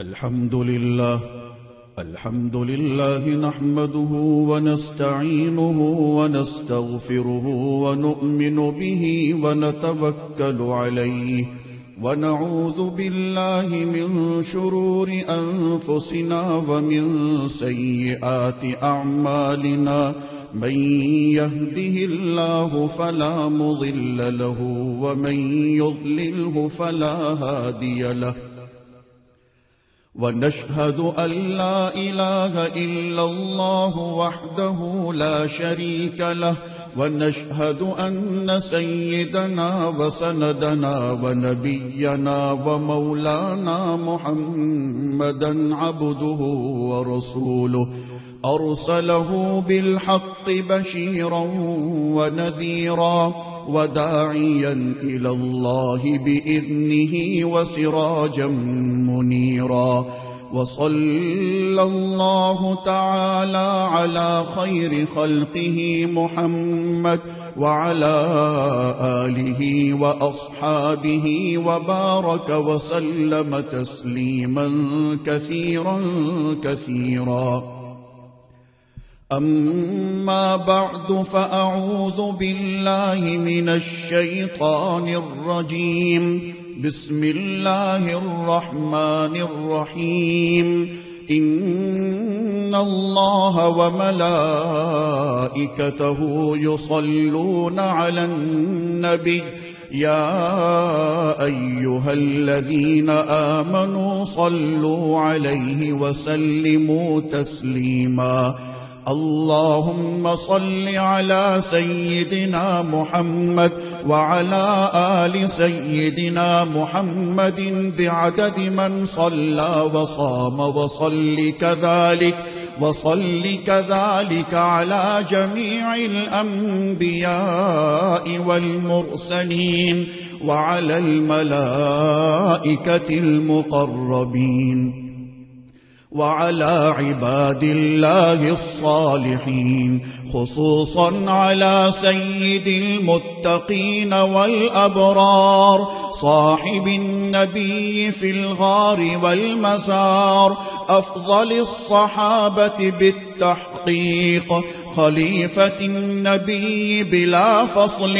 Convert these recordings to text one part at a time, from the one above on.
الحمد لله نحمده ونستعينه ونستغفره ونؤمن به ونتوكل عليه ونعوذ بالله من شرور أنفسنا ومن سيئات أعمالنا من يهده الله فلا مضل له ومن يضلله فلا هادي له ونشهد أن لا إله إلا الله وحده لا شريك له ونشهد أن سيدنا وسندنا ونبينا ومولانا محمدا عبده ورسوله أرسله بالحق بشيرا ونذيرا وداعيا إلى الله بإذنه وسراجا منيرا وصلى الله تعالى على خير خلقه محمد وعلى آله وأصحابه وبارك وسلم تسليما كثيرا كثيرا. أما بعد فأعوذ بالله من الشيطان الرجيم. بسم الله الرحمن الرحيم. إن الله وملائكته يصلون على النبي يا أيها الذين آمنوا صلوا عليه وسلموا تسليما. اللهم صل على سيدنا محمد وعلى آل سيدنا محمد بعدد من صلى وصام وصل كذلك على جميع الأنبياء والمرسلين وعلى الملائكة المقربين وعلى عباد الله الصالحين خصوصا على سيد المتقين والأبرار صاحب النبي في الغار والمزار أفضل الصحابة بالتحقيق خليفة النبي بلا فصل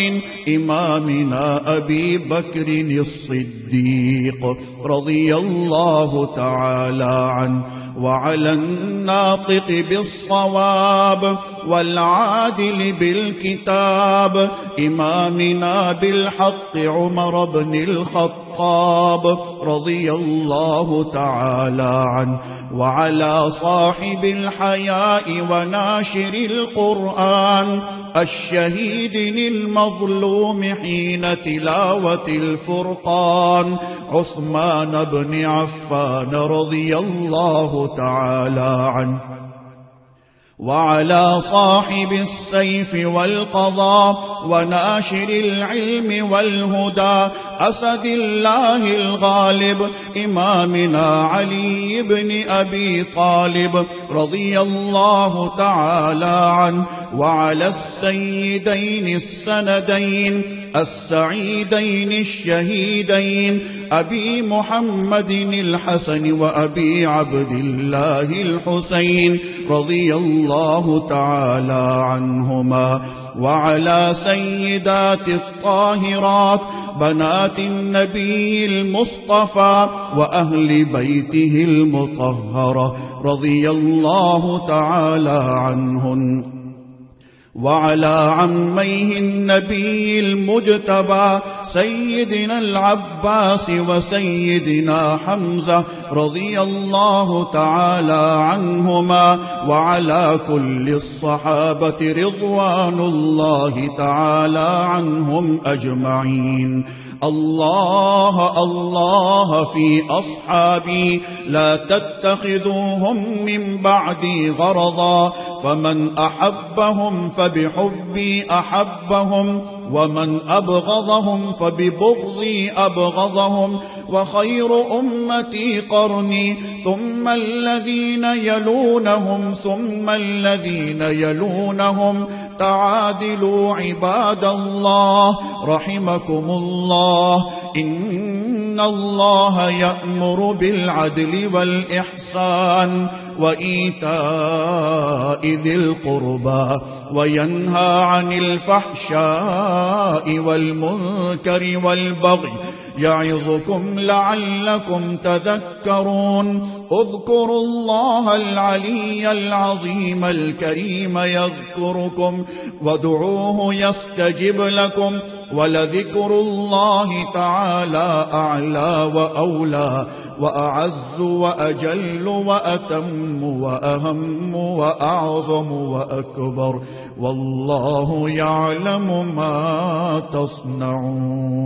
إمامنا أبي بكر الصديق رضي الله تعالى عنه وعلى الناطق بالصواب والعادل بالكتاب إمامنا بالحق عمر بن الخطاب رضي الله تعالى عنه وعلى صاحب الحياء وناشر القرآن الشهيد المظلوم حين تلاوة الفرقان عثمان بن عفان رضي الله تعالى عنه وعلى صاحب السيف والقضاء وناشر العلم والهدى أسد الله الغالب إمامنا علي بن أبي طالب رضي الله تعالى عنه وعلى السيدين السندين السعيدين الشهيدين أبي محمد الحسن وأبي عبد الله الحسين رضي الله تعالى عنهما وعلى سيدات الطاهرات بنات النبي المصطفى وأهل بيته المطهرة رضي الله تعالى عنهن وعلى عميه النبي المجتبى سيدنا العباس وسيدنا حمزة رضي الله تعالى عنهما وعلى كل الصحابة رضوان الله تعالى عنهم أجمعين. الله الله في أصحابي لا تتخذوهم من بعدي غرضا فمن أحبهم فبحبي أحبهم ومن أبغضهم فببغضي أبغضهم وخير أمتي قرني ثم الذين يلونهم ثم الذين يلونهم تعادلوا عباد الله رحمكم الله. إن إن الله يأمر بالعدل والإحسان وإيتاء ذي القربى وينهى عن الفحشاء والمنكر والبغي يعظكم لعلكم تذكرون اذكروا الله العلي العظيم الكريم يذكركم وادعوه يستجب لكم ولذكر الله تعالى أعلى وأولى وأعز وأجل وأتم وأهم وأعظم وأكبر والله يعلم ما تصنعون.